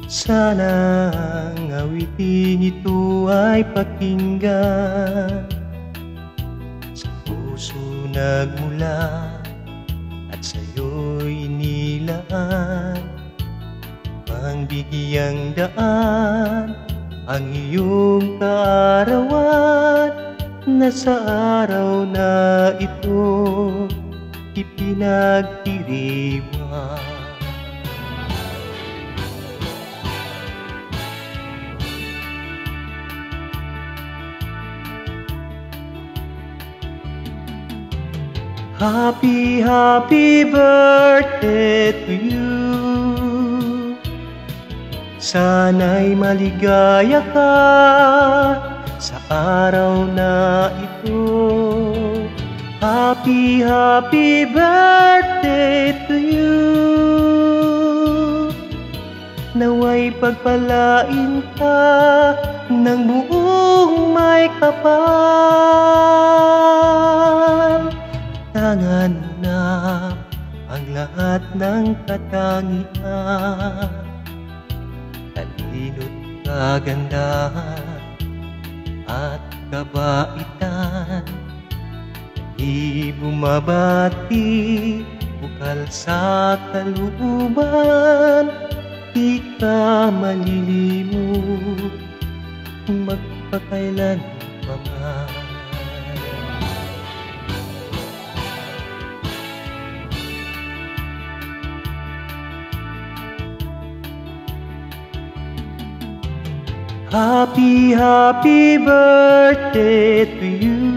Sana ang awiting ito ay pakinggan sa puso nagmula at sa'yo'y inilaan, pangbigyang daan ang iyong kaarawan na sa araw na ito ipinagdiriwang. Happy, happy birthday to you. Sana'y maligaya ka sa araw na ito. Happy, happy birthday to you. Nawa'y pagpalain ka ng buong may kapal. Tangan na ang lahat ng katangian, talino't kagandahan at kabaitan. Di bumabati, bukal sa kalooban, di ka malilimot magpakailan pa man. Happy, happy birthday to you.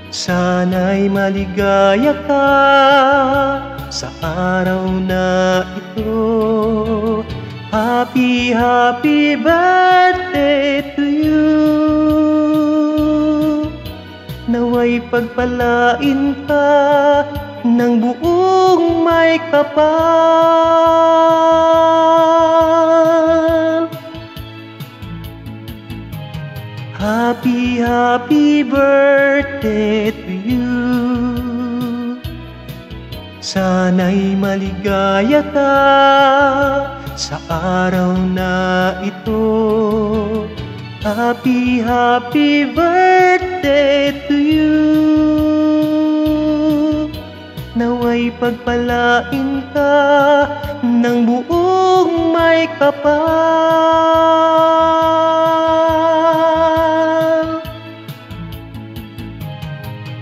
Sana'y maligaya ka sa araw na ito. Happy, happy birthday to you. Nawa'y pagpalain ka ng buong may kapal. Happy, happy birthday to you. Sana'y maligaya ka sa araw na ito. Happy, happy birthday to you. Nawa'y pagpalain ka ng buong may kapal.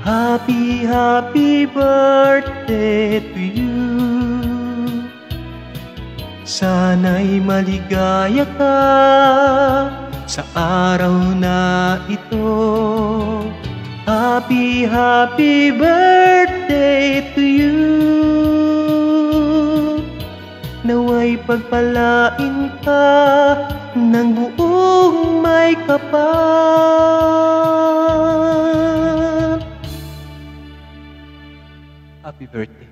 Happy, happy birthday to you. Sana'y maligaya ka sa araw na ito. Happy, happy birthday to you. Nawa'y pagpalain ka ng buong may kapal. Happy birthday.